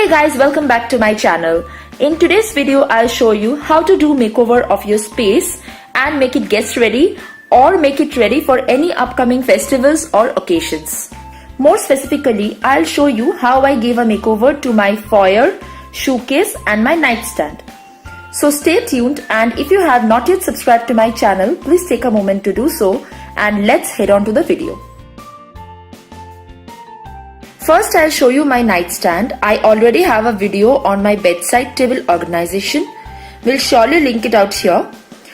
Hey guys, welcome back to my channel. In today's video, I'll show you how to do makeover of your space and make it guest ready or make it ready for any upcoming festivals or occasions. More specifically, I'll show you how I gave a makeover to my foyer, showcase and my nightstand. So stay tuned, and if you have not yet subscribed to my channel, please take a moment to do so, and let's head on to the video. First, I'll show you my nightstand. I already have a video on my bedside table organization. We'll surely link it out here.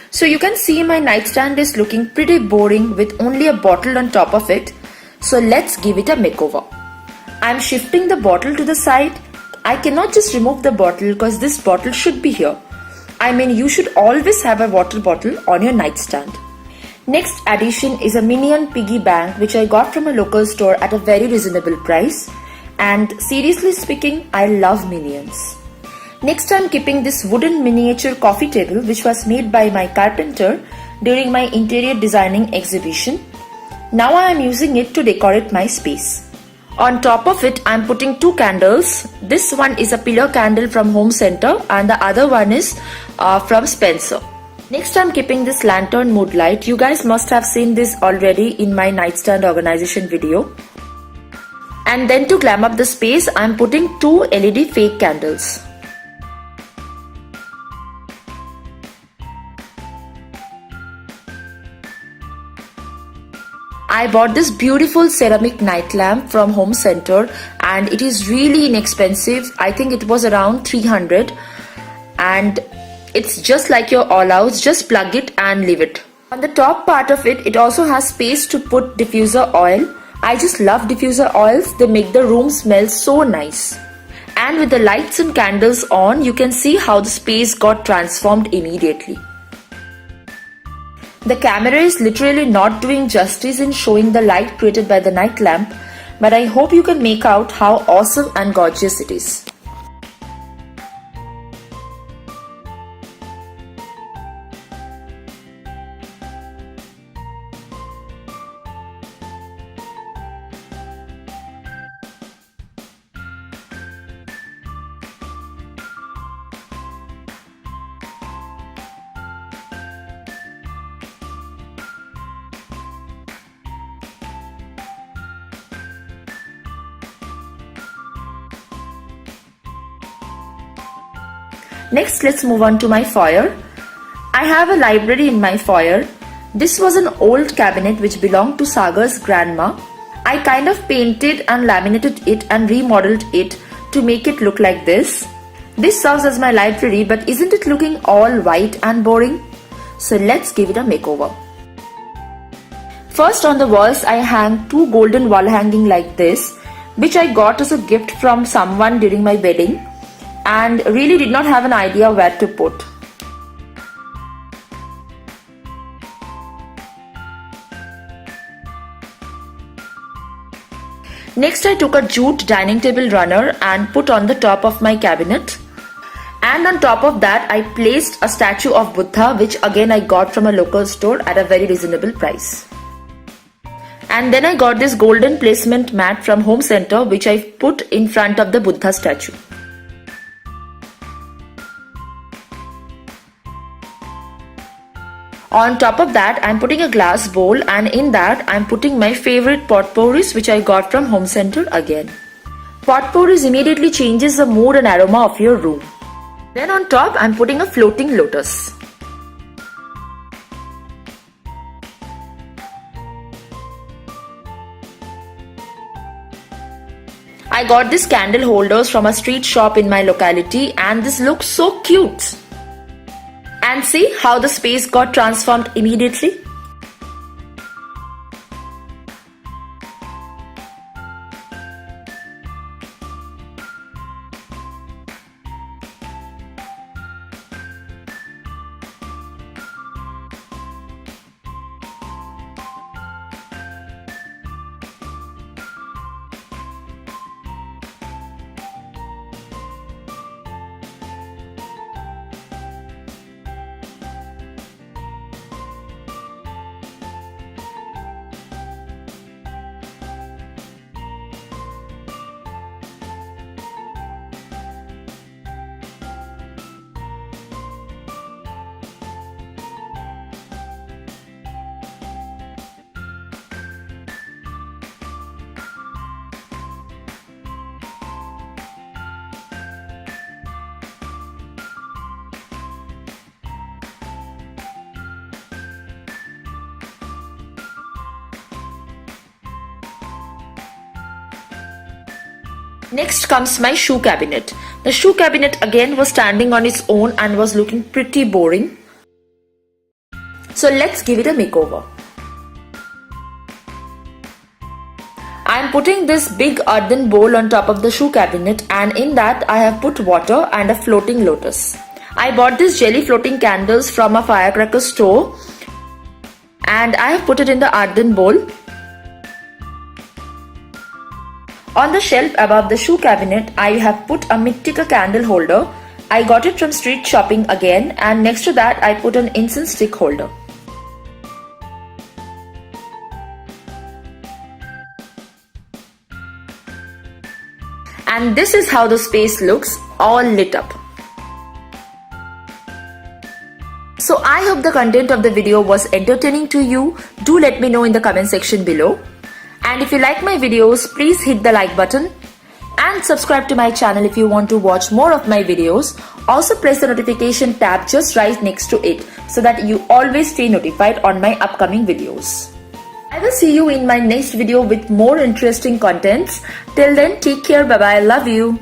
So you can see my nightstand is looking pretty boring with only a bottle on top of it. So let's give it a makeover. I'm shifting the bottle to the side. I cannot just remove the bottle because this bottle should be here. I mean, you should always have a water bottle on your nightstand. Next addition is a Minion piggy bank which I got from a local store at a very reasonable price, and seriously speaking, I love Minions. Next, I'm keeping this wooden miniature coffee table which was made by my carpenter during my interior designing exhibition. Now I am using it to decorate my space. On top of it, I'm putting two candles. This one is a pillar candle from Home Center and the other one is from Spencer. Next, I'm keeping this lantern mood light. You guys must have seen this already in my nightstand organization video. And then to glam up the space, I'm putting two LED fake candles. I bought this beautiful ceramic night lamp from Home Center and it is really inexpensive. I think it was around 300, and it's just like your all outs, just plug it and leave it. On the top part of it, it also has space to put diffuser oil. I just love diffuser oils, they make the room smell so nice. And with the lights and candles on, you can see how the space got transformed immediately. The camera is literally not doing justice in showing the light created by the night lamp, but I hope you can make out how awesome and gorgeous it is. Next, let's move on to my foyer. I have a library in my foyer. This was an old cabinet which belonged to Sagar's grandma. I kind of painted and laminated it and remodeled it to make it look like this. This serves as my library, but isn't it looking all white and boring? So let's give it a makeover. First, on the walls I hang two golden wall hanging like this, which I got as a gift from someone during my wedding, and really did not have an idea where to put. Next, I took a jute dining table runner and put on the top of my cabinet. And on top of that, I placed a statue of Buddha, which again I got from a local store at a very reasonable price. And then I got this golden placement mat from Home Center, which I put in front of the Buddha statue. On top of that, I'm putting a glass bowl, and in that I'm putting my favorite potpourris which I got from Home Center again. Potpourris immediately changes the mood and aroma of your room. Then on top, I'm putting a floating lotus. I got these candle holders from a street shop in my locality, and this looks so cute. And see how the space got transformed immediately? Next comes my shoe cabinet. The shoe cabinet again was standing on its own and was looking pretty boring. So let's give it a makeover. I am putting this big earthen bowl on top of the shoe cabinet, and in that I have put water and a floating lotus. I bought these jelly floating candles from a firecracker store and I have put it in the earthen bowl. On the shelf above the shoe cabinet, I have put a Mythica candle holder. I got it from street shopping again, and next to that I put an incense stick holder. And this is how the space looks, all lit up. So I hope the content of the video was entertaining to you. Do let me know in the comment section below. And if you like my videos, please hit the like button and subscribe to my channel if you want to watch more of my videos. Also press the notification tab just right next to it so that you always stay notified on my upcoming videos. I will see you in my next video with more interesting contents. Till then, take care. Bye bye. Love you.